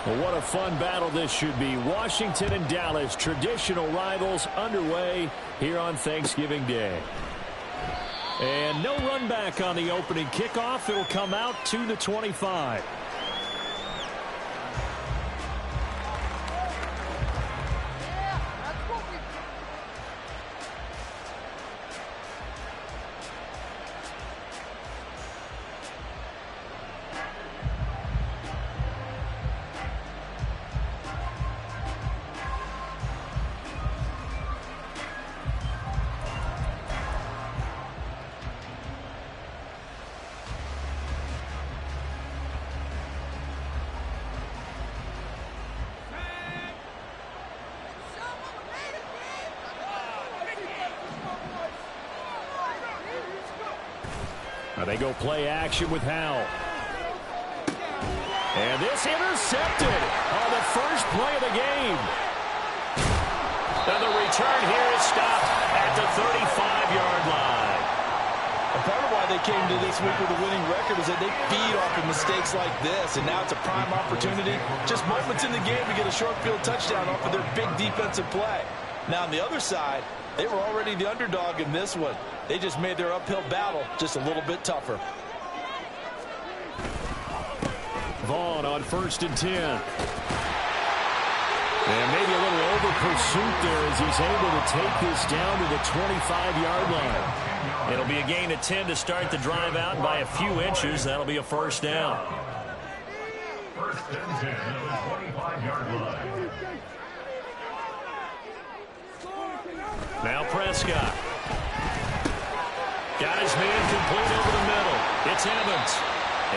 Well, what a fun battle this should be. Washington and Dallas, traditional rivals, underway here on Thanksgiving Day. And no run back on the opening kickoff. It'll come out to the 25. They go play action with Howell. And this intercepted on the first play of the game. And the return here is stopped at the 35-yard line. And part of why they came to this week with a winning record is that they feed off of mistakes like this. And now it's a prime opportunity. Just moments in the game to get a short field touchdown off of their big defensive play. Now on the other side, they were already the underdog in this one. They just made their uphill battle just a little bit tougher. Vaughn on 1st and 10. And maybe a little over pursuit there as he's able to take this down to the 25-yard line. It'll be a gain of 10 to start the drive out. By a few inches, that'll be a first down. 1st and 10 at the 25-yard line. Now Prescott. Got his man complete over the middle. It's Evans.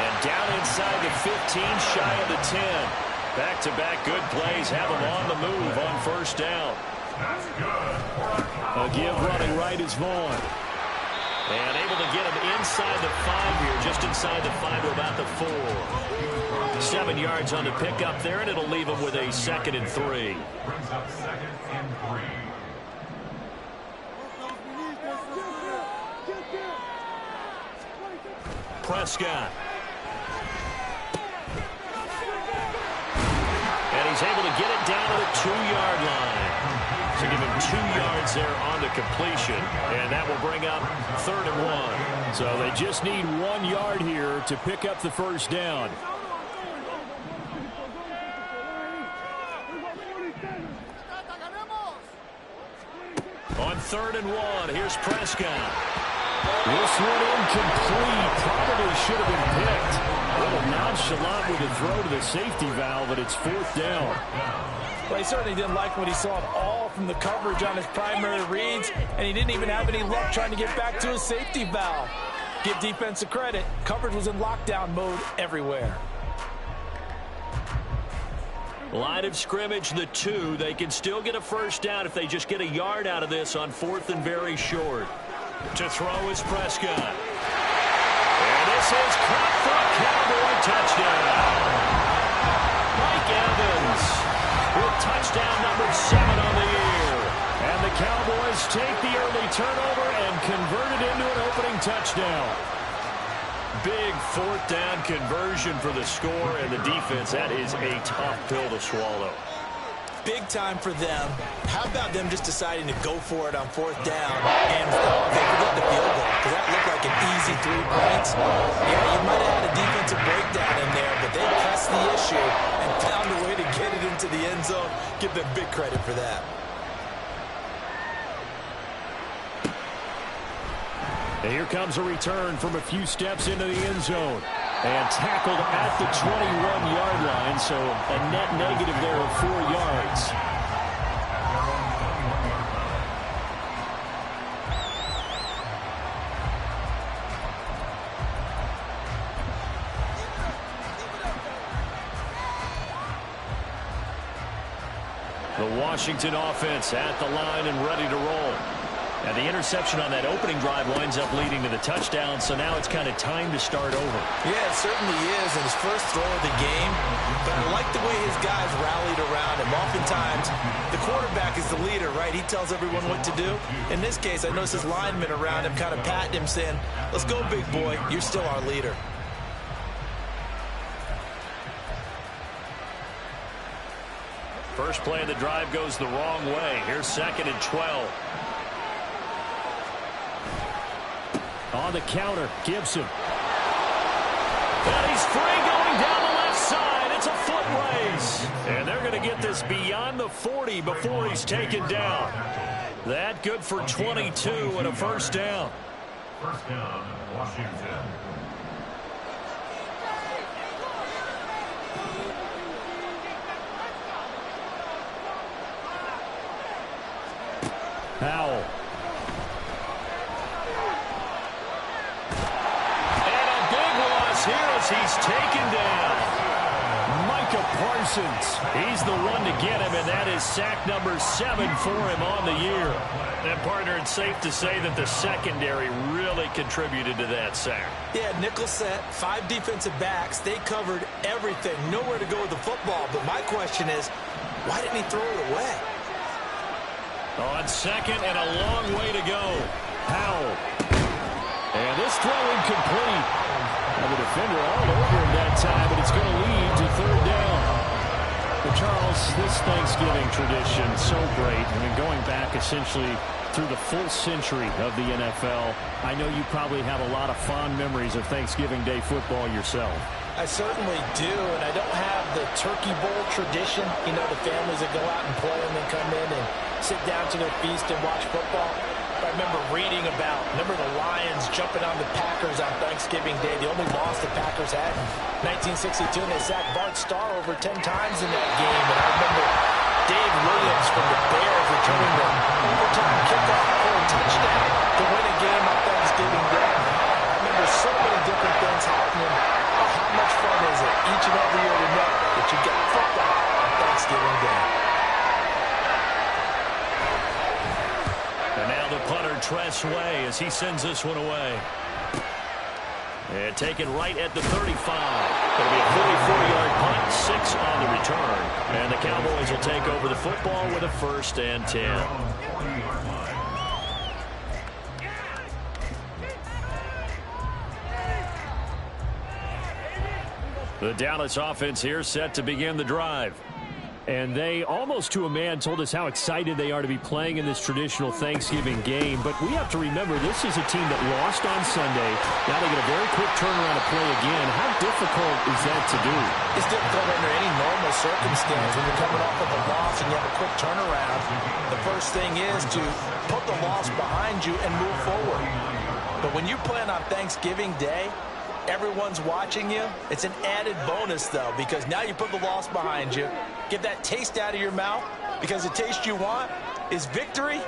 And down inside the 15, shy of the 10. Back-to-back good plays have him on the move on first down. That's good. A give running right is Vaughn. And able to get him inside the 5 here, just inside the 5 to about the 4. 7 yards on the pickup there, and it'll leave him with a 2nd and 3. Brings up 2nd and 3. Prescott. And he's able to get it down to the 2-yard line. So give him 2 yards there on the completion. And that will bring up 3rd and 1. So they just need 1 yard here to pick up the first down. On 3rd and 1, here's Prescott. This one incomplete. Probably should have been picked. A little nonchalant with a throw to the safety valve, but it's 4th down. Well, he certainly didn't like what he saw at all from the coverage on his primary reads, and he didn't even have any luck trying to get back to his safety valve. Give defense a credit. Coverage was in lockdown mode everywhere. Line of scrimmage, the 2. They can still get a first down if they just get a yard out of this on 4th and very short. To throw is Prescott. And this is caught for a Cowboy touchdown. Mike Evans with touchdown number 7 on the year. And the Cowboys take the early turnover and convert it into an opening touchdown. Big 4th down conversion for the score, and the defense, that is a tough pill to swallow. Big time for them. How about them just deciding to go for it on 4th down and they forget the field goal, because that looked like an easy 3 points. Yeah, you might have had a defensive breakdown in there, but they pressed the issue and found a way to get it into the end zone. Give them big credit for that. And here comes a return from a few steps into the end zone. And tackled at the 21-yard line, so a net negative there of 4 yards. The Washington offense at the line and ready to roll. And the interception on that opening drive winds up leading to the touchdown, so now it's kind of time to start over. Yeah, it certainly is, and his first throw of the game. But I like the way his guys rallied around him. Oftentimes, the quarterback is the leader, right? He tells everyone what to do. In this case, I noticed his linemen around him kind of patting him, saying, "Let's go, big boy. You're still our leader." First play of the drive goes the wrong way. Here's 2nd and 12. On the counter, Gibson. And he's free going down the left side. It's a foot race. And they're going to get this beyond the 40 before he's taken down. That good for 22 and a first down. First down, Washington. Powell. And a big loss here as he's taken down. Micah Parsons. He's the one to get him, and that is sack number 7 for him on the year. And, partner, it's safe to say that the secondary really contributed to that sack. Yeah, nickel set, 5 defensive backs. They covered everything. Nowhere to go with the football. But my question is, why didn't he throw it away? On 2nd and a long way to go. Powell. And this throw incomplete. And the defender all over him that time, but it's going to lead to 3rd down. But Charles, this Thanksgiving tradition, so great. I mean, going back essentially through the full century of the NFL, I know you probably have a lot of fond memories of Thanksgiving Day football yourself. I certainly do, and I don't have the Turkey Bowl tradition. You know, the families that go out and play and then come in and sit down to their feast and watch football. I remember reading about, the Lions jumping on the Packers on Thanksgiving Day. The only loss the Packers had in 1962, and they sacked Bart Starr over 10 times in that game. And I remember Dave Williams from the Bears returning the overtime kickoff for a touchdown to win a game on Thanksgiving Day. I remember so many different things happening. How much fun is it each and every year to know that you get football on Thanksgiving Day? And now the punter, Tress Way, as he sends this one away. And taken right at the 35. It'll be a 44-yard punt, 6 on the return. And the Cowboys will take over the football with a 1st and 10. The Dallas offense here set to begin the drive. And they, almost to a man, told us how excited they are to be playing in this traditional Thanksgiving game. But we have to remember, this is a team that lost on Sunday. Now they get a very quick turnaround to play again. How difficult is that to do? It's difficult under any normal circumstance. When you're coming off of a loss and you have a quick turnaround, the first thing is to put the loss behind you and move forward. But when you play on Thanksgiving Day, everyone's watching you. It's an added bonus, though, because now you put the loss behind you. Get that taste out of your mouth, because the taste you want is victory,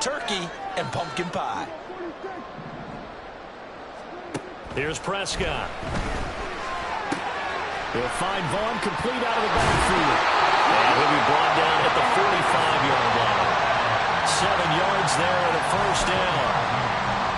turkey, and pumpkin pie. Here's Prescott. They'll find Vaughn complete out of the backfield. And he'll be brought down at the 45-yard line. 7 yards there and a first down.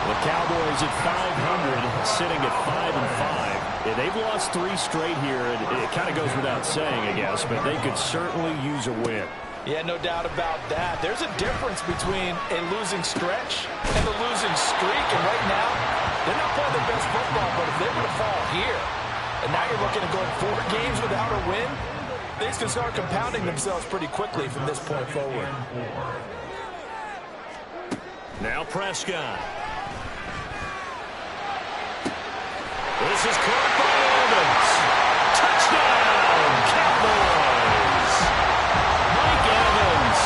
The Cowboys at 500, sitting at 5-5. Yeah, they've lost 3 straight here. It kind of goes without saying, I guess, but they could certainly use a win. Yeah, no doubt about that. There's a difference between a losing stretch and a losing streak. And right now, they're not playing their best football, but if they were to fall here, and now you're looking at going 4 games without a win, things can start compounding themselves pretty quickly from this point forward. Now Prescott. This is caught by Evans. Touchdown, Cowboys. Mike Evans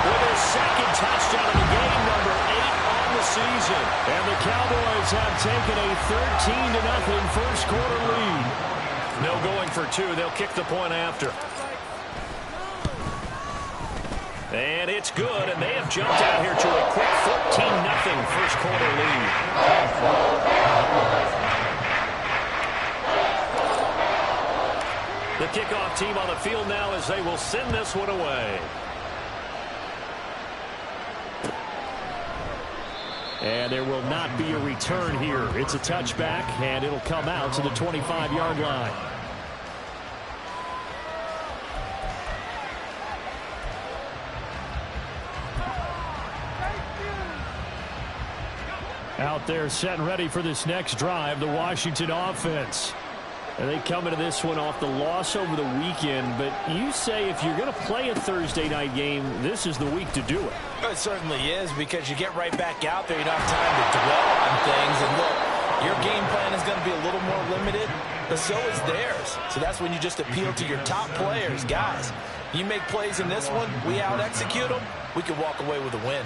with his 2nd touchdown of the game, number 8 on the season. And the Cowboys have taken a 13-0 first quarter lead. No going for 2. They'll kick the point after. And it's good, and they have jumped out here to a quick 14-0 first quarter lead. The kickoff team on the field now as they will send this one away. And there will not be a return here. It's a touchback, and it'll come out to the 25-yard line. Out there set and ready for this next drive, the Washington offense. And they come into this one off the loss over the weekend, but you say if you're going to play a Thursday night game, this is the week to do it. It certainly is, because you get right back out there. You don't have time to dwell on things. And look, your game plan is going to be a little more limited, but so is theirs. So that's when you just appeal to your top players. Guys, you make plays in this one, we out-execute them, we can walk away with a win.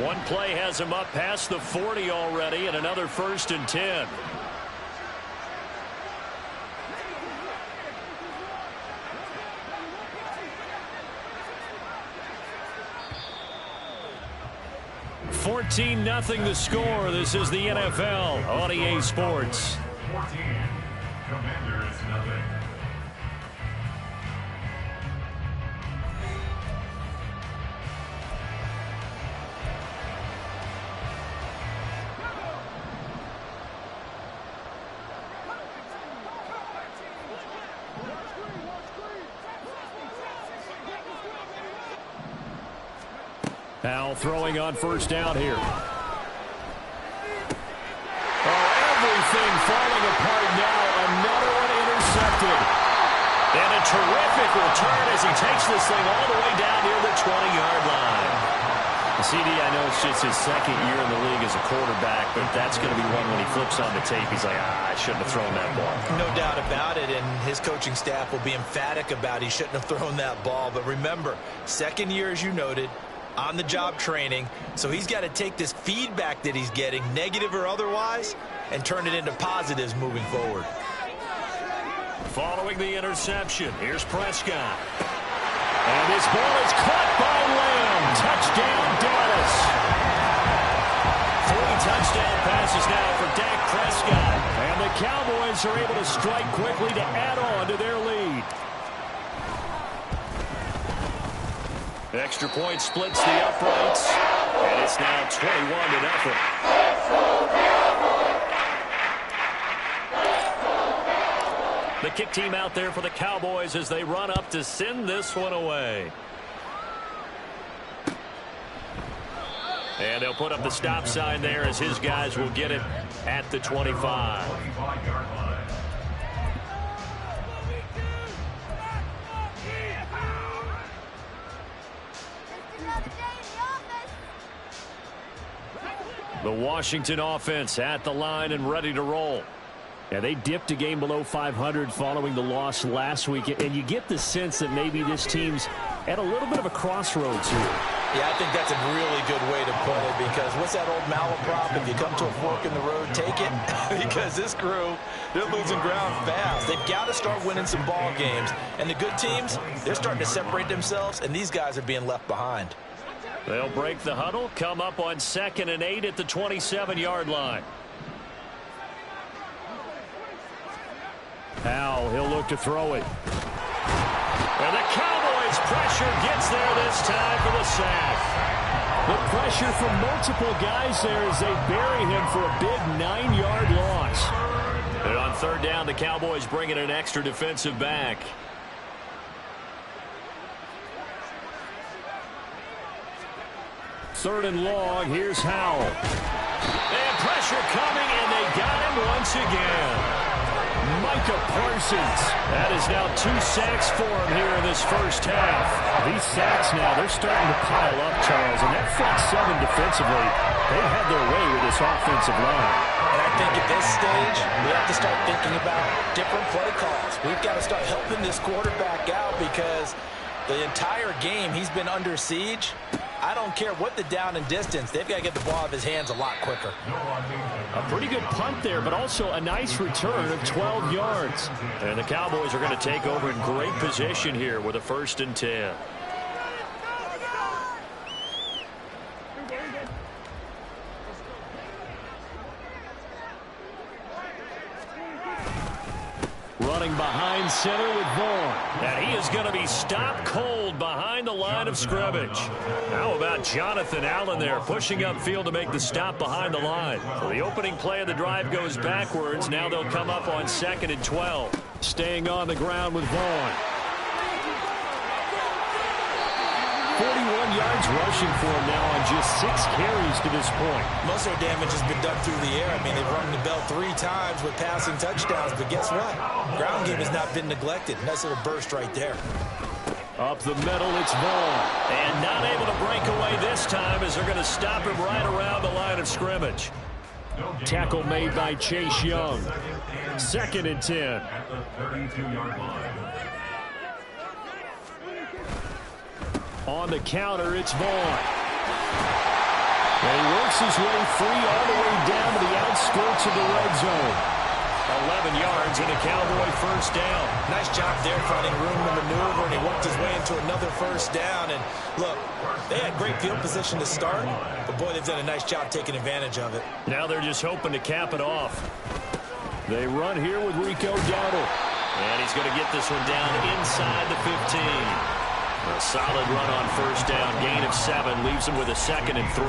One play has him up past the 40 already, and another 1st and 10. (14-0) the score. This is the NFL on EA Sports. 14. Commanders, nothing. Now throwing on 1st down here. Everything falling apart now. Another one intercepted. And a terrific return as he takes this thing all the way down near the 20-yard line. CD, I know it's just his 2nd year in the league as a quarterback, but that's going to be one when he flips on the tape. He's like, I shouldn't have thrown that ball. No doubt about it, and his coaching staff will be emphatic about he shouldn't have thrown that ball. But remember, 2nd year, as you noted, on-the-job training, so he's got to take this feedback that he's getting, negative or otherwise, and turn it into positives moving forward. Following the interception, here's Prescott. And this ball is caught by Lamb. Touchdown, Dallas. 3 touchdown passes now for Dak Prescott. And the Cowboys are able to strike quickly to add on to their lead. Extra point splits the uprights, and it's now 21-0. The kick team out there for the Cowboys as they run up to send this one away. And they'll put up the stop sign there as his guys will get it at the 25. 25-yard line. The Washington offense at the line and ready to roll. Yeah, they dipped a game below 500 following the loss last week, and you get the sense that maybe this team's at a little bit of a crossroads here. Yeah, I think that's a really good way to put it, because what's that old malaprop? If you come to a fork in the road, take it. Because this crew, they're losing ground fast. They've got to start winning some ball games. And the good teams, they're starting to separate themselves, and these guys are being left behind. They'll break the huddle, come up on 2nd and 8 at the 27-yard line. Now he'll look to throw it. And the Cowboys pressure gets there this time for the sack. The pressure from multiple guys there as they bury him for a big 9-yard loss. And on 3rd down, the Cowboys bring in an extra defensive back. Third and long, here's Howell. And pressure coming, and they got him once again. Micah Parsons. That is now 2 sacks for him here in this first half. These sacks now, they're starting to pile up, Charles, and that front 7 defensively, they had their way with this offensive line. And I think at this stage, we have to start thinking about different play calls. We've got to start helping this quarterback out, because the entire game he's been under siege. I don't care what the down and distance. They've got to get the ball out of his hands a lot quicker. A pretty good punt there, but also a nice return of 12 yards. And the Cowboys are going to take over in great position here with a 1st and 10. Running behind center with Vaughn. And he is going to be stopped cold behind the line of scrimmage. How about Jonathan Allen there pushing upfield to make the stop behind the line. So the opening play of the drive goes backwards. Now they'll come up on 2nd and 12. Staying on the ground with Vaughn. 41 yards yards rushing for him now on just 6 carries to this point. Most of their damage has been done through the air. I mean, they've rung the bell 3 times with passing touchdowns, but guess what? Ground game has not been neglected. Nice little burst right there. Up the middle, it's Vaughn. And not able to break away this time as they're going to stop him right around the line of scrimmage. Tackle made by Chase Young. 2nd and 10. At the 32-yard line. On the counter, it's Vaughn. And he works his way free all the way down to the outskirts of the red zone. 11 yards and a Cowboy first down. Nice job there finding room to maneuver, and he worked his way into another first down. And look, they had great field position to start, but boy, they've done a nice job taking advantage of it. Now they're just hoping to cap it off. They run here with Rico Dowdle. And he's going to get this one down inside the 15. A solid run on first down. Gain of 7 leaves him with a 2nd and 3.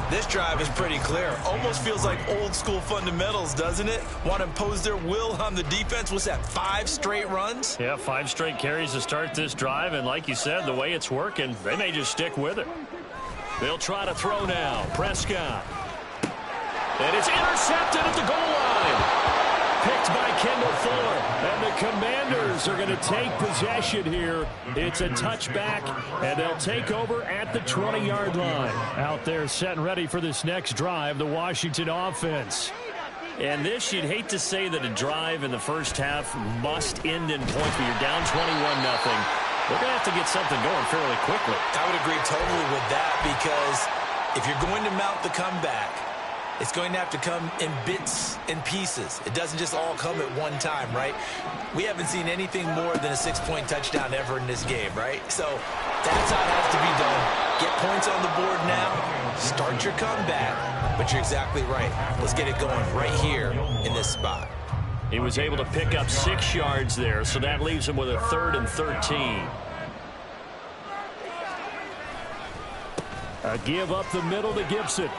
This drive is pretty clear. Almost feels like old school fundamentals, doesn't it? Want to impose their will on the defense. What's that, 5 straight runs? Yeah, 5 straight carries to start this drive. And like you said, the way it's working, they may just stick with it. They'll try to throw now. Prescott. And it's intercepted at the goal line. Picked by Kendall Fuller. And the Commanders are going to take possession here. It's a touchback, and they'll take over at the 20-yard line. Out there set and ready for this next drive, the Washington offense. And this, you'd hate to say that a drive in the first half must end in points, but you're down 21-0. They're going to have to get something going fairly quickly. I would agree totally with that, because if you're going to mount the comeback, it's going to have to come in bits and pieces. It doesn't just all come at one time, right? We haven't seen anything more than a 6-point touchdown ever in this game, right? So that's how it has to be done. Get points on the board now. Start your comeback. But you're exactly right. Let's get it going right here in this spot. He was able to pick up 6 yards there, so that leaves him with a 3rd and 13. A give up the middle to Gibson.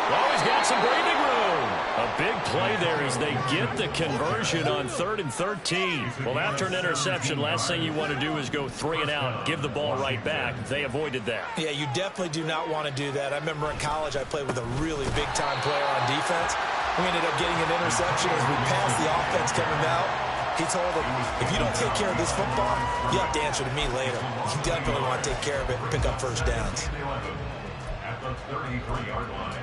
Well, he's got some breathing room. A big play there as they get the conversion on 3rd and 13. Well, after an interception, last thing you want to do is go 3 and out, give the ball right back. They avoided that. Yeah, you definitely do not want to do that. I remember in college I played with a really big-time player on defense. We ended up getting an interception as we passed the offense coming out. He told him, if you don't take care of this football, you have to answer to me later. You definitely want to take care of it and pick up first downs. At the 33-yard line.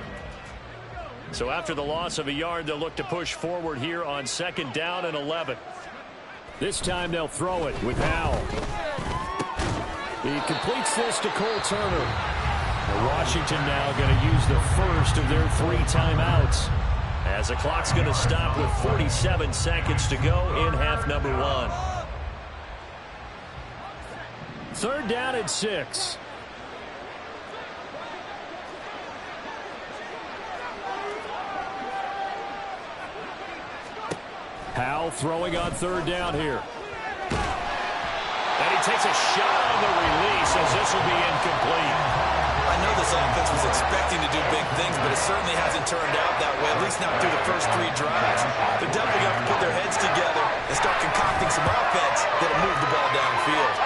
So after the loss of a yard, they'll look to push forward here on 2nd down and 11. This time they'll throw it with Howell. He completes this to Cole Turner. Washington now going to use the first of their 3 timeouts. As the clock's going to stop with 47 seconds to go in half number 1. 3rd down and 6. Howell throwing on 3rd down here. And he takes a shot on the release as this will be incomplete. I know this offense was expecting to do big things, but it certainly hasn't turned out that way, at least not through the first 3 drives. They're definitely going to have to put their heads together and start concocting some offense that'll move the ball downfield.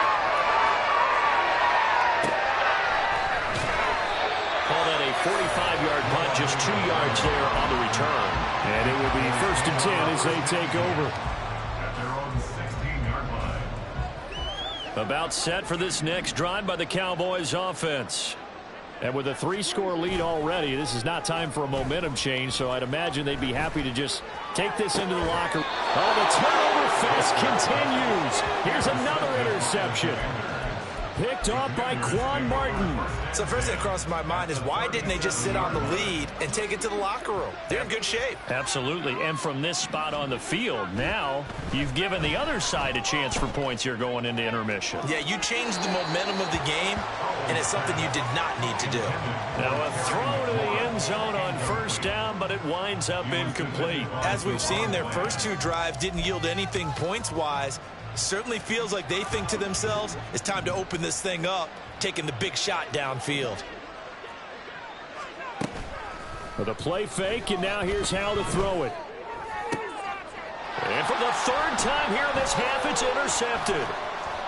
Call that a 45-yard punt, just 2 yards there on the return. And it will be 1st and 10 as they take over. At their own 16-yard line. About set for this next drive by the Cowboys offense. And with a 3-score lead already, this is not time for a momentum change, so I'd imagine they'd be happy to just take this into the locker. Oh, the turnover fest continues. Here's another interception. Picked off by Quan Martin. So first thing that crossed my mind is why didn't they just sit on the lead and take it to the locker room? They're in good shape. Absolutely. And from this spot on the field, now you've given the other side a chance for points here going into intermission. Yeah, you changed the momentum of the game, and it's something you did not need to do. Now a throw to the end zone on 1st down, but it winds up incomplete. As we've seen, their first 2 drives didn't yield anything points-wise. Certainly feels like they think to themselves, it's time to open this thing up, taking the big shot downfield. With a play fake, and now here's how to throw it. And for the 3rd time here in this half, it's intercepted.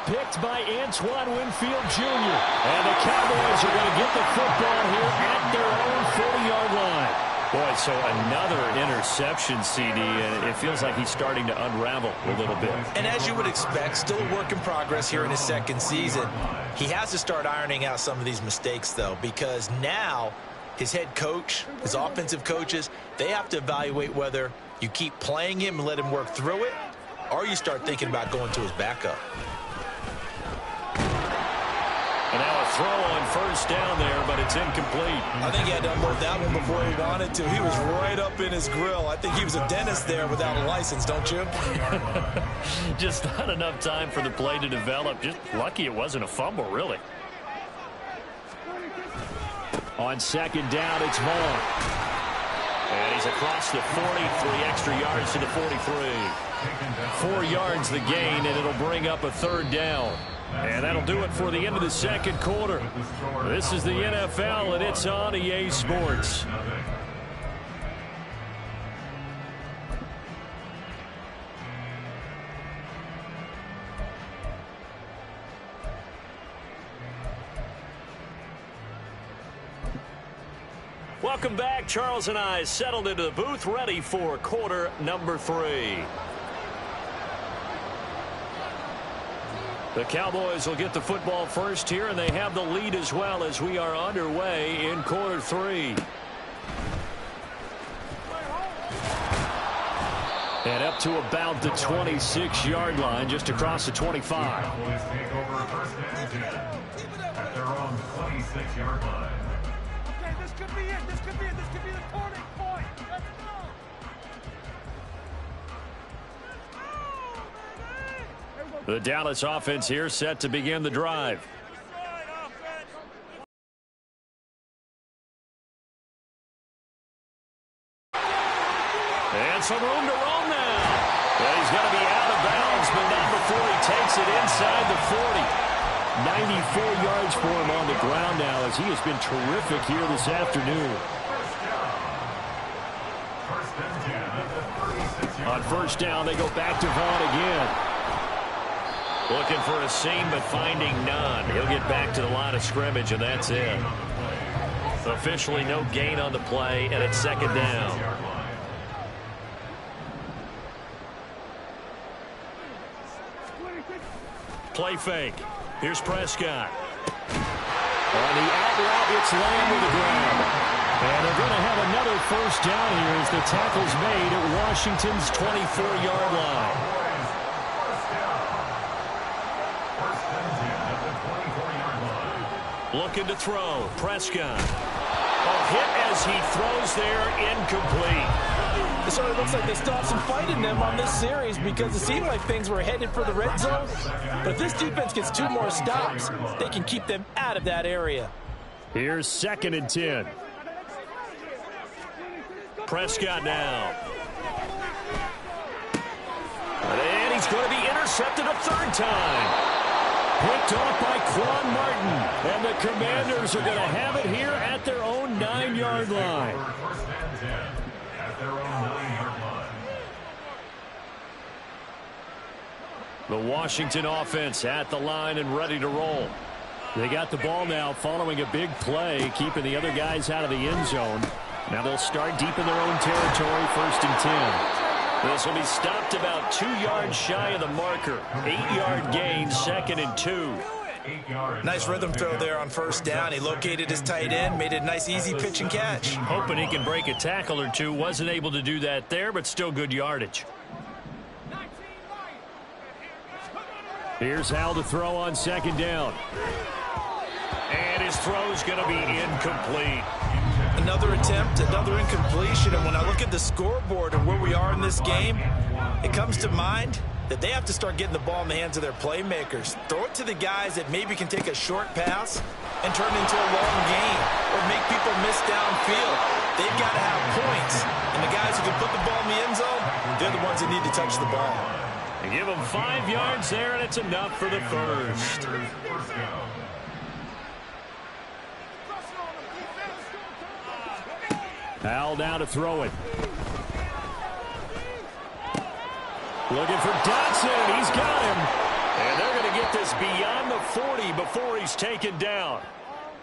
picked by Antoine Winfield Jr. And the Cowboys are going to get the football here at their own 40-yard line. Boy, so another interception, CD, and it feels like he's starting to unravel a little bit. And as you would expect, still a work in progress here in his second season. He has to start ironing out some of these mistakes, though, because now his head coach, his offensive coaches, they have to evaluate whether you keep playing him and let him work through it, or you start thinking about going to his backup. And now a throw on first down there, but it's incomplete. I think he had to unload that one before he wanted to. He was right up in his grill. I think he was a dentist there without a license, don't you? Just not enough time for the play to develop. Just lucky it wasn't a fumble, really. On second down, it's Vaughn. And he's across the 40, 3 extra yards to the 43. 4 yards the gain, and it'll bring up a third down. And that'll do it for the end of the second quarter. This is the NFL, and it's on EA Sports. Welcome back. Charles and I settled into the booth, ready for quarter number 3. The Cowboys will get the football first here, and they have the lead as well as we are underway in quarter 3. And up to about the 26-yard line, just across the 25. Cowboys take over first and 10 at their own 26-yard line. Okay, this could be it. This could be it. This could be the turning point. Let's go. The Dallas offense here set to begin the drive. And some room to roam now. Well, he's going to be out of bounds, but not before he takes it inside the 40. 94 yards for him on the ground now, as he has been terrific here this afternoon. On first down, they go back to Vaughn again. Looking for a seam, but finding none. He'll get back to the line of scrimmage, and that's it. Officially no gain on the play, and it's second down. Play fake. Here's Prescott. On the out route, it's Lamb with the ground. And they're going to have another first down here as the tackle's made at Washington's 24-yard line. Looking to throw. Prescott. A hit as he throws there, incomplete. It sort of looks like they still have some fight in them on this series because it seemed like things were headed for the red zone. But if this defense gets 2 more stops, they can keep them out of that area. Here's second and 10. Prescott now. And he's going to be intercepted a third time. Picked off by Quan Martin. And the Commanders are going to have it here at their own 9-yard line. The Washington offense at the line and ready to roll. They got the ball now following a big play, keeping the other guys out of the end zone. Now they'll start deep in their own territory, first and 10. This will be stopped about 2 yards shy of the marker. 8-yard gain, second and 2. Nice rhythm throw there on first down. He located his tight end, made it a nice easy pitch and catch. Hoping he can break a tackle or two. Wasn't able to do that there, but still good yardage. Here's Hal to throw on second down. And his throw's going to be incomplete. Another attempt, another incompletion. And when I look at the scoreboard and where we are in this game, it comes to mind that they have to start getting the ball in the hands of their playmakers. Throw it to the guys that maybe can take a short pass and turn it into a long gain or make people miss downfield. They've got to have points. And the guys who can put the ball in the end zone, they're the ones that need to touch the ball. They give them 5 yards there, and it's enough for the first. Hal now to throw it. Looking for Dotson. He's got him. And they're going to get get this beyond the 40 before he's taken down.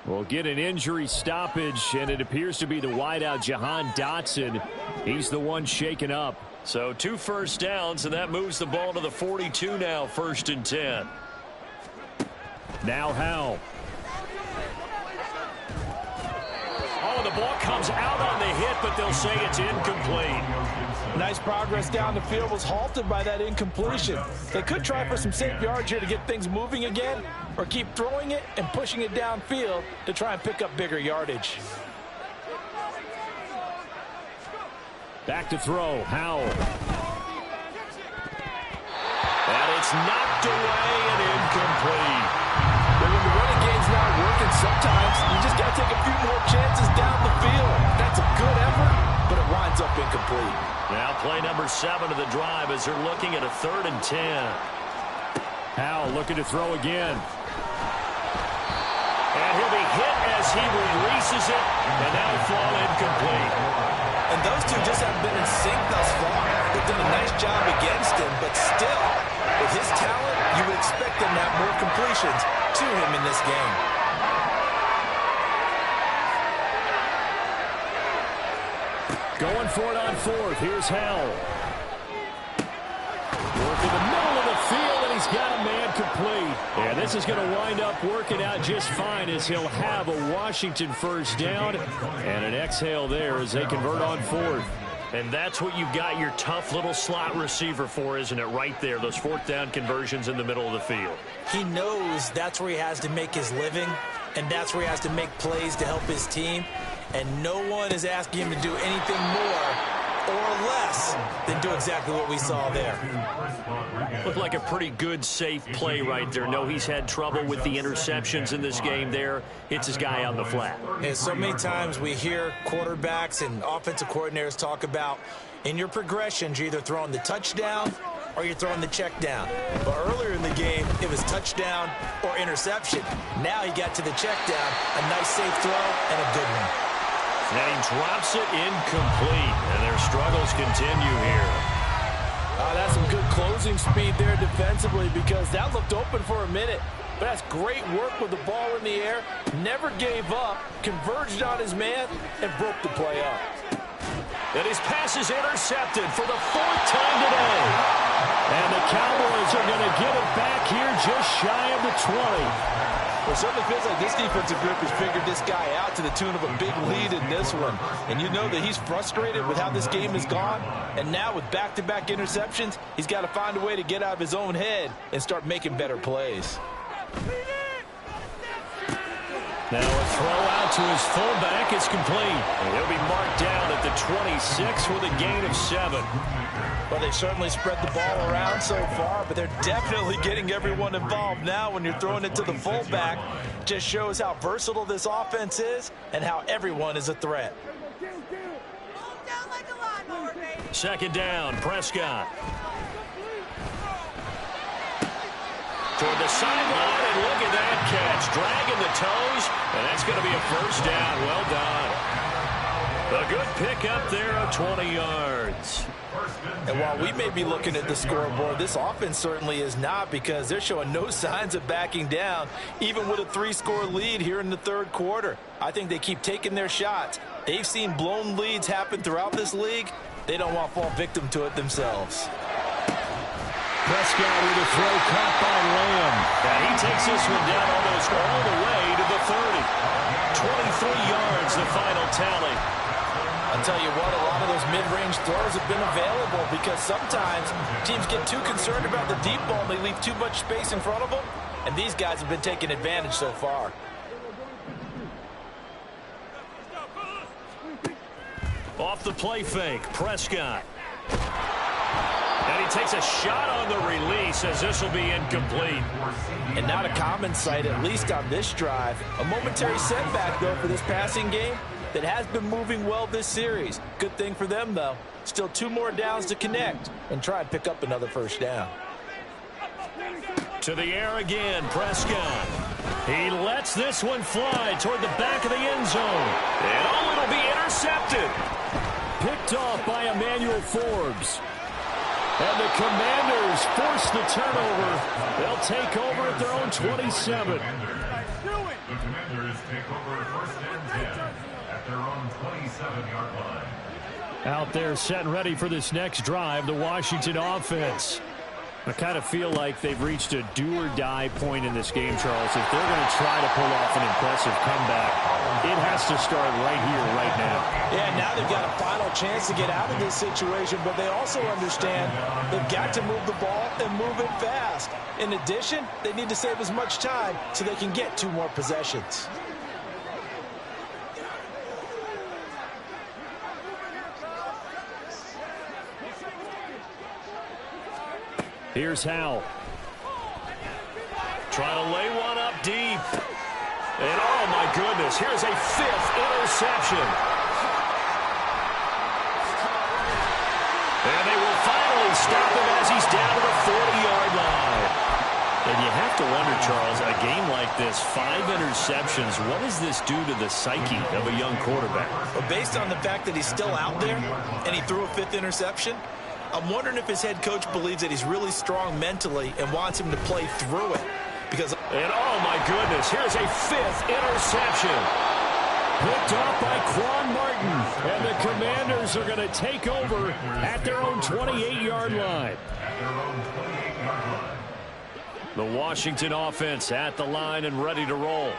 We'll get an injury stoppage, and it appears to be the wideout, Jahan Dotson. He's the one shaken up. So 2 first downs, and that moves the ball to the 42 now, 1st and 10. Now Howell. Oh, the ball comes out on the hit, but they'll say it's incomplete. Nice progress down the field was halted by that incompletion. They could try for some safe yards here to get things moving again, or keep throwing it and pushing it downfield to try and pick up bigger yardage. Back to throw, Howell. And it's knocked away and incomplete. But when the running game's not working, sometimes you just got to take a few more chances down the field. That's a good effort, but it winds up incomplete. Now play number 7 of the drive as they're looking at a 3rd and 10. Howell looking to throw again. And he'll be hit as he releases it, and that'll fall incomplete. And those two just haven't been in sync thus far. They've done a nice job against him, but still, with his talent, you would expect them to have more completions to him in this game. Going for it on 4th. Here's Howell. Working the middle of the field, and he's got a man complete. And this is going to wind up working out just fine as he'll have a Washington first down and an exhale there as they convert on 4th. And that's what you've got your tough little slot receiver for, isn't it? Right there, those 4th down conversions in the middle of the field. He knows that's where he has to make his living, and that's where he has to make plays to help his team. And no one is asking him to do anything more or less than do exactly what we saw there. Looked like a pretty good, safe play right there. No, he's had trouble with the interceptions in this game there. Hits his guy on the flat. And so many times we hear quarterbacks and offensive coordinators talk about in your progressions, you're either throwing the touchdown or you're throwing the check down. But earlier in the game, it was touchdown or interception. Now he got to the check down, a nice safe throw and a good one. And he drops it incomplete, and their struggles continue here. That's some good closing speed there defensively because that looked open for a minute. But that's great work with the ball in the air. Never gave up, converged on his man, and broke the play up. And his pass is intercepted for the 4th time today. And the Cowboys are going to get it back here just shy of the 20. Well, it certainly feels like this defensive group has figured this guy out to the tune of a big lead in this one. And you know that he's frustrated with how this game has gone. And now with back-to-back interceptions, he's got to find a way to get out of his own head and start making better plays. Now a throw out to his fullback is complete. And he'll be marked down at the 26 with a gain of 7. Well, they've certainly spread the ball around so far, but they're definitely getting everyone involved now when you're throwing it to the fullback. Just shows how versatile this offense is and how everyone is a threat. 2nd down, Prescott. Toward the sideline, and look at that catch. Dragging the toes, and that's going to be a first down. Well done. A good pickup there of 20 yards. And while we may be looking at the scoreboard, this offense certainly is not because they're showing no signs of backing down, even with a 3-score lead here in the 3rd quarter. I think they keep taking their shots. They've seen blown leads happen throughout this league. They don't want to fall victim to it themselves. Prescott with a throw caught by Lamb. And he takes this one down almost all the way to the 30. 23 yards, the final tally. I'll tell you what, a lot of those mid-range throws have been available because sometimes teams get too concerned about the deep ball and they leave too much space in front of them, and these guys have been taking advantage so far. Off the play fake, Prescott. And he takes a shot on the release as this will be incomplete. And not a common sight, at least on this drive. A momentary setback, though, for this passing game that has been moving well this series. Good thing for them, though. Still 2 more downs to connect and try and pick up another first down. To the air again, Prescott. He lets this one fly toward the back of the end zone. And oh, it'll be intercepted. Picked off by Emmanuel Forbes. And the Commanders force the turnover. They'll take over at their own 27. The Commanders take over first and 10 at their own 27-yard line. Out there set and ready for this next drive, the Washington offense. I kind of feel like they've reached a do-or-die point in this game, Charles. If they're going to try to pull off an impressive comeback, it has to start right here, right now. Yeah, now they've got a final chance to get out of this situation, but they also understand they've got to move the ball and move it fast. In addition, they need to save as much time so they can get 2 more possessions. Here's Howell. Trying to lay one up deep. And oh my goodness, here's a 5th interception. And they will finally stop him as he's down to the 40-yard line. And you have to wonder, Charles, a game like this, 5 interceptions, what does this do to the psyche of a young quarterback? But based on the fact that he's still out there and he threw a 5th interception, I'm wondering if his head coach believes that he's really strong mentally and wants him to play through it. Because and oh my goodness, here's a 5th interception. Picked off by Quan Martin. And the Commanders are going to take over at their own 28-yard line. The Washington offense at the line and ready to roll.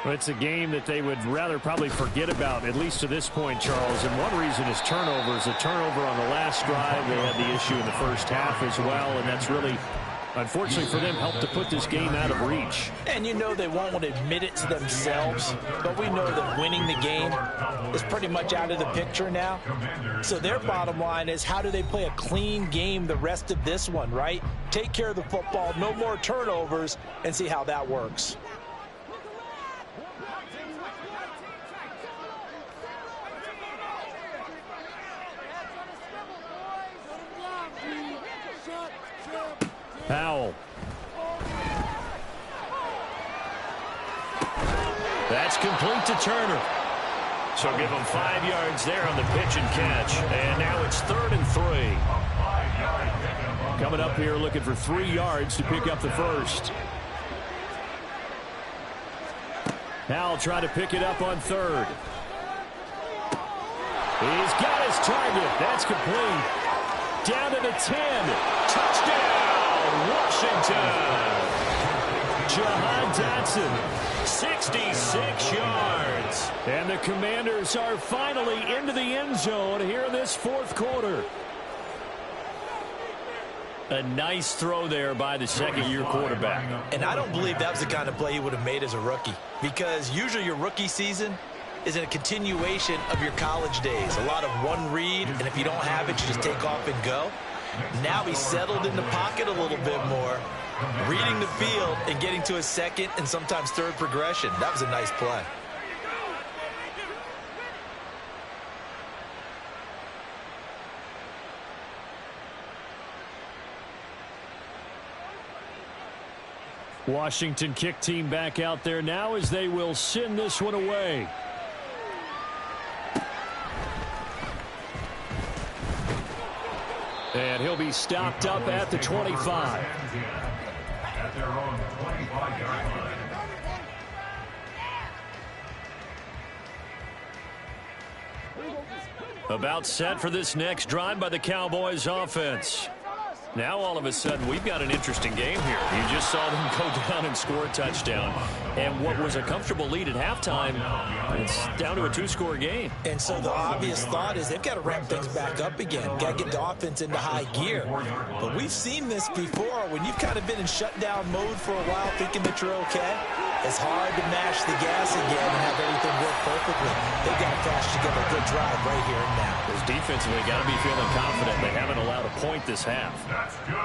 Well, it's a game that they would rather probably forget about, at least to this point, Charles. And one reason is turnovers. A turnover on the last drive. They had the issue in the first half as well, and that's really, unfortunately for them, helped to put this game out of reach. And you know they won't want to admit it to themselves, but we know that winning the game is pretty much out of the picture now. So their bottom line is, how do they play a clean game the rest of this one, right? Take care of the football, no more turnovers, and see how that works. Powell. That's complete to Turner. So give him 5 yards there on the pitch and catch. And now it's 3rd and 3. Coming up here looking for 3 yards to pick up the first. Powell trying to pick it up on 3rd. He's got his target. That's complete. Down to the 10. Touchdown, Washington. Jahan Dotson. 66 yards. And the Commanders are finally into the end zone here in this 4th quarter. A nice throw there by the second-year quarterback. And I don't believe that was the kind of play he would have made as a rookie, because usually your rookie season is a continuation of your college days. A lot of one read, and if you don't have it, you just take off and go. Now he's settled in the pocket a little bit more, reading the field and getting to his 2nd and sometimes 3rd progression. That was a nice play. Washington kick team back out there now as they will send this one away. And he'll be stopped up at the 25. At their own 25-yard line. About set for this next drive by the Cowboys offense. Now all of a sudden we've got an interesting game here. You just saw them go down and score a touchdown. And what was a comfortable lead at halftime, it's down to a 2-score game. And so the obvious thought is they've got to ramp things back up again. Got to get the offense into high gear. But we've seen this before when you've kind of been in shutdown mode for a while thinking that you're okay. It's hard to mash the gas again and have everything work perfectly. They've got to crash together a good drive right here and now. Because defensively, got to be feeling confident. They haven't allowed a point this half.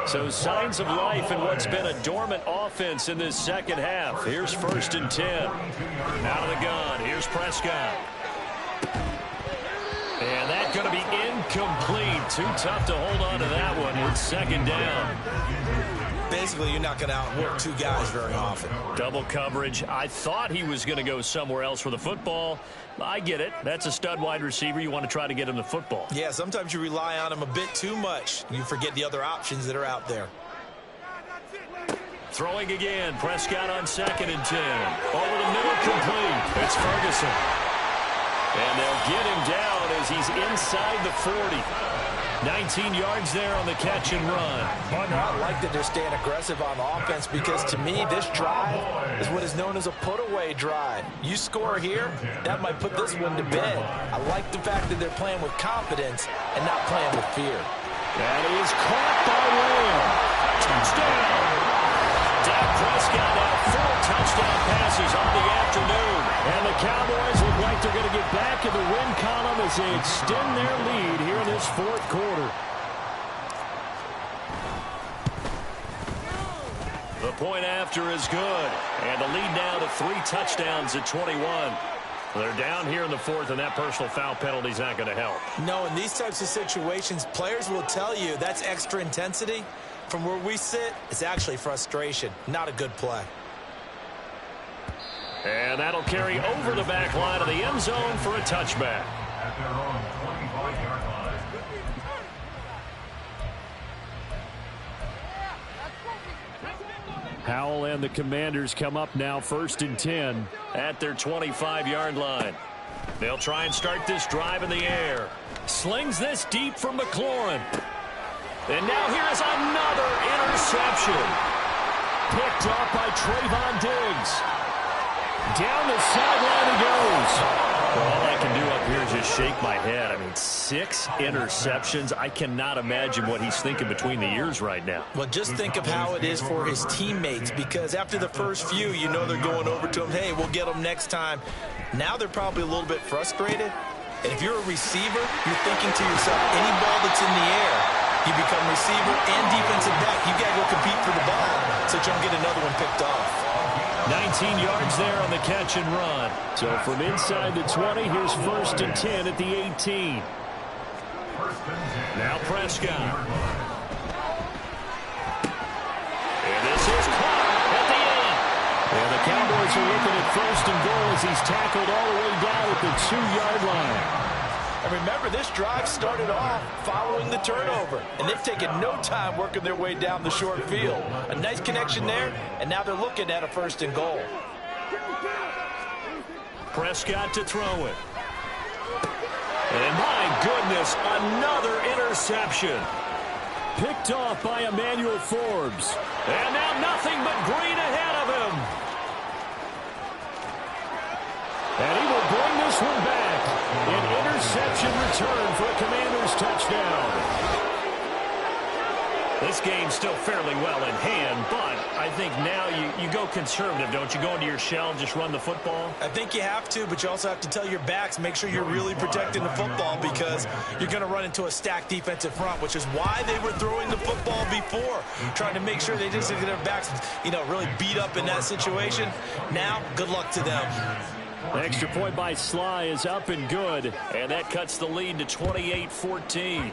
So signs of life in what's been a dormant offense in this second half. Here's 1st and 10. Out of the gun. Here's Prescott. And that going to be incomplete. Too tough to hold on to that one. It's second down. Basically, you're not going to outwork two guys very often. Double coverage. I thought he was going to go somewhere else for the football. I get it. That's a stud wide receiver. You want to try to get him the football. Yeah, sometimes you rely on him a bit too much. You forget the other options that are out there. Throwing again. Prescott on 2nd and 10. Over the middle, complete. It's Ferguson. And they'll get him down as he's inside the 40. 19 yards there on the catch and run. Partner, I like that they're staying aggressive on offense because, to me, this drive is what is known as a put-away drive. You score here, that might put this one to bed. I like the fact that they're playing with confidence and not playing with fear. That is caught by Lamb. Touchdown. Dak Prescott now 4 touchdown passes on the afternoon. And the Cowboys look like they're going to get back in the win column as they extend their lead here in this 4th quarter. The point after is good. And the lead now to 3 touchdowns at 21. They're down here in the 4th, and that personal foul penalty is not going to help. No, in these types of situations, players will tell you that's extra intensity. From where we sit, it's actually frustration. Not a good play. And that'll carry over the back line of the end zone for a touchback. At their own 25-yard line. Howell and the Commanders come up now 1st and 10. At their 25-yard line. They'll try and start this drive in the air. Slings this deep from McLaurin. And now here is another interception. Picked off by Trayvon Diggs. Down the sideline he goes. Well, all I can do up here is just shake my head. I mean, 6 interceptions. I cannot imagine what he's thinking between the ears right now. Well, just think of how it is for his teammates, because after the first few, you know they're going over to him, hey, we'll get him next time. Now they're probably a little bit frustrated. And if you're a receiver, you're thinking to yourself, any ball that's in the air, you become receiver and defensive back. You got to go compete for the ball so you don't get another one picked off. 19 yards there on the catch and run. So from inside the 20, here's 1st and 10 at the 18. Now Prescott. And this is caught at the end. And the Cowboys are looking at 1st and goal as he's tackled all the way down at the 2-yard line. And remember, this drive started off following the turnover, and they've taken no time working their way down the short field. A nice connection there, and now they're looking at a 1st and goal. Prescott to throw it. And my goodness, another interception. Picked off by Emmanuel Forbes. And now nothing but green ahead of him. And he will bring this one back. An interception return for a Commanders touchdown. This game's still fairly well in hand, but I think now you go conservative, don't you? Go into your shell and just run the football? I think you have to, but you also have to tell your backs, make sure you're really protecting the football, because you're going to run into a stacked defensive front, which is why they were throwing the football before, trying to make sure they just get their backs, really beat up in that situation. Now, good luck to them. The extra point by Sly is up and good. And that cuts the lead to 28-14.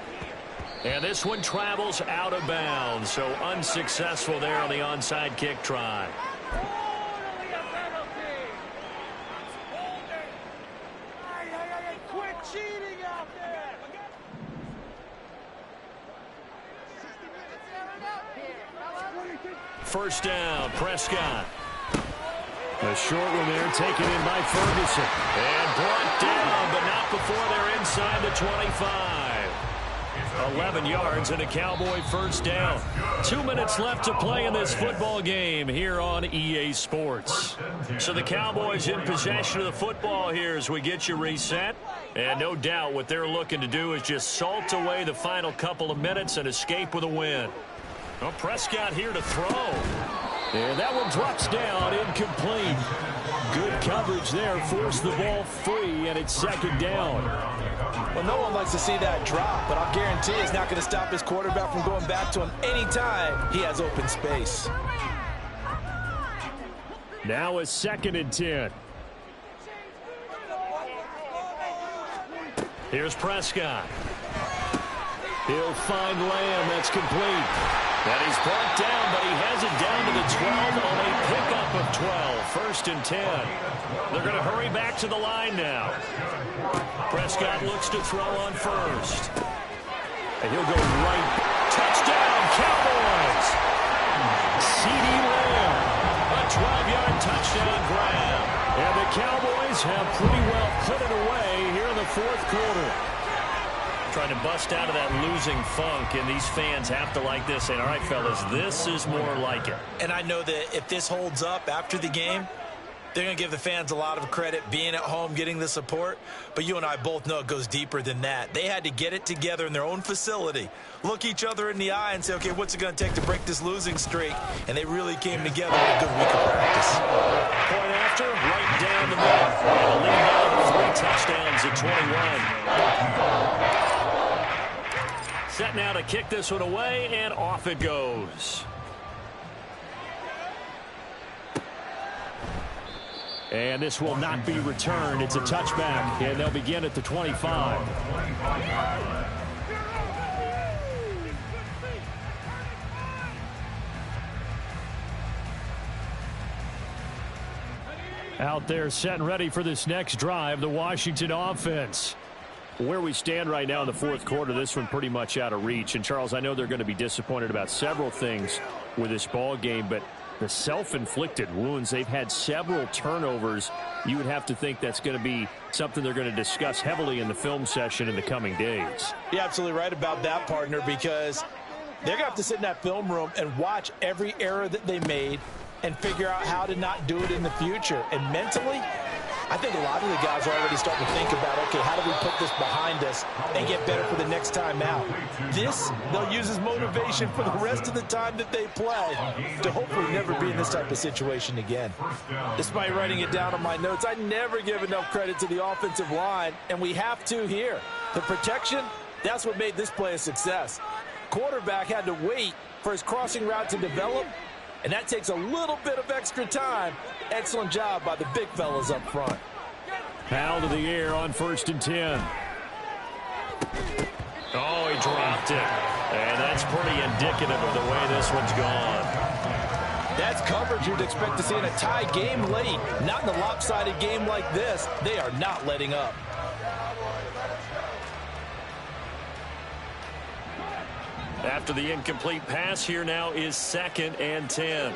And this one travels out of bounds, so unsuccessful there on the onside kick try. Quit cheating out there! First down, Prescott. A short one there taken in by Ferguson. And brought down, but not before they're inside the 25. 11 yards and a Cowboy first down. 2 minutes left to play in this football game here on EA Sports. So the Cowboys in possession of the football here as we get you reset. And no doubt what they're looking to do is just salt away the final couple of minutes and escape with a win. Well, Prescott here to throw. And that one drops down, incomplete. Good coverage there, forced the ball free, and it's second down. Well, no one likes to see that drop, but I'll guarantee it's not going to stop his quarterback from going back to him anytime he has open space. Now a 2nd and 10. Here's Prescott. He'll find Lamb. That's complete. And he's brought down, but he has it down to the 12 on a pickup of 12. First and 10. They're going to hurry back to the line now. Prescott looks to throw on first. And he'll go right. Touchdown, Cowboys! C.D. Lamb. A 12-yard touchdown grab. And the Cowboys have pretty well put it away here in the fourth quarter. Trying to bust out of that losing funk, and these fans have to like this, saying, all right, fellas, this is more like it. And I know that if this holds up after the game, they're going to give the fans a lot of credit being at home, getting the support. But you and I both know it goes deeper than that. They had to get it together in their own facility, look each other in the eye and say, okay, what's it going to take to break this losing streak? And they really came together with a good week of practice. Point after, right down the middle. And a lead now 3 touchdowns at 21. Set now to kick this one away, and off it goes. And this will not be returned. It's a touchback, and they'll begin at the 25. Out there set and ready for this next drive, the Washington offense. Where we stand right now in the fourth quarter, this one pretty much out of reach. And, Charles, I know they're going to be disappointed about several things with this ball game, but the self-inflicted wounds, they've had several turnovers. You would have to think that's going to be something they're going to discuss heavily in the film session in the coming days. You're absolutely right about that, partner, because they're going to have to sit in that film room and watch every error that they made and figure out how to not do it in the future. And mentally, I think a lot of the guys are already starting to think about, okay, how do we put this behind us and get better for the next time out? This, they'll use as motivation for the rest of the time that they play to hopefully never be in this type of situation again. Despite writing it down on my notes, I never give enough credit to the offensive line, and we have to here. The protection, that's what made this play a success. Quarterback had to wait for his crossing route to develop, and that takes a little bit of extra time. Excellent job by the big fellas up front. Foul to the air on 1st and 10. Oh, he dropped it. And that's pretty indicative of the way this one's gone. That's coverage you'd expect to see in a tie game late. Not in a lopsided game like this. They are not letting up. After the incomplete pass, here now is 2nd and 10.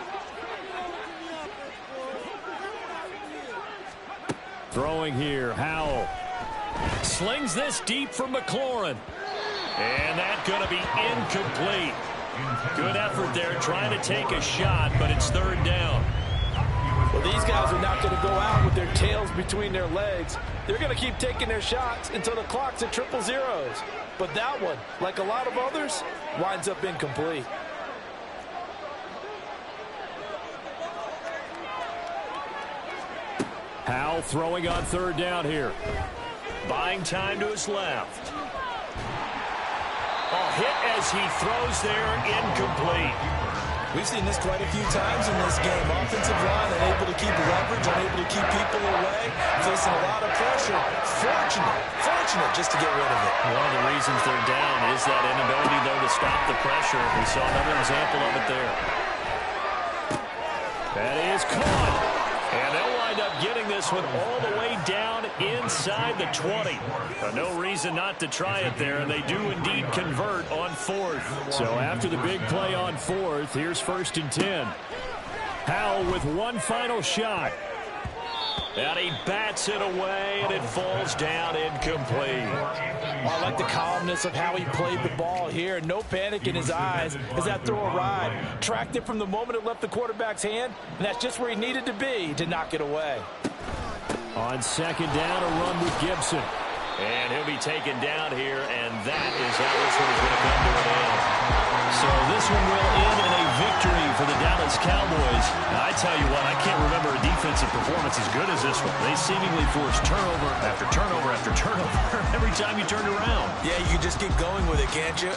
Throwing here, Howell. Slings this deep for McLaurin. And that's going to be incomplete. Good effort there, trying to take a shot, but it's 3rd down. Well, these guys are not going to go out with their tails between their legs. They're going to keep taking their shots until the clock's at 000. But that one, like a lot of others, winds up incomplete. Howell throwing on 3rd down here. Buying time to his left. A hit as he throws there, incomplete. We've seen this quite a few times in this game. Offensive line unable to keep leverage, unable to keep people away, facing a lot of pressure. Fortunate just to get rid of it. One of the reasons they're down is that inability, though, to stop the pressure. We saw another example of it there. That is caught. And they'll wind up getting this one all the way down inside the 20. No reason not to try it there, and they do indeed convert on 4th. So after the big play on 4th, here's 1st and 10. Howell with one final shot. And he bats it away, and it falls down incomplete. I like the calmness of how he played the ball here. No panic in his eyes as that throw arrived. Tracked it from the moment it left the quarterback's hand, and that's just where he needed to be to knock it away. On 2nd down, a run with Gibson. And he'll be taken down here, and that is how this one is going to come to an end. So this one will end in a victory for the Dallas Cowboys. Now, I tell you what, I can't remember a defensive performance as good as this one. They seemingly forced turnover after turnover after turnover every time you turned around. Yeah, you can just keep going with it, can't you?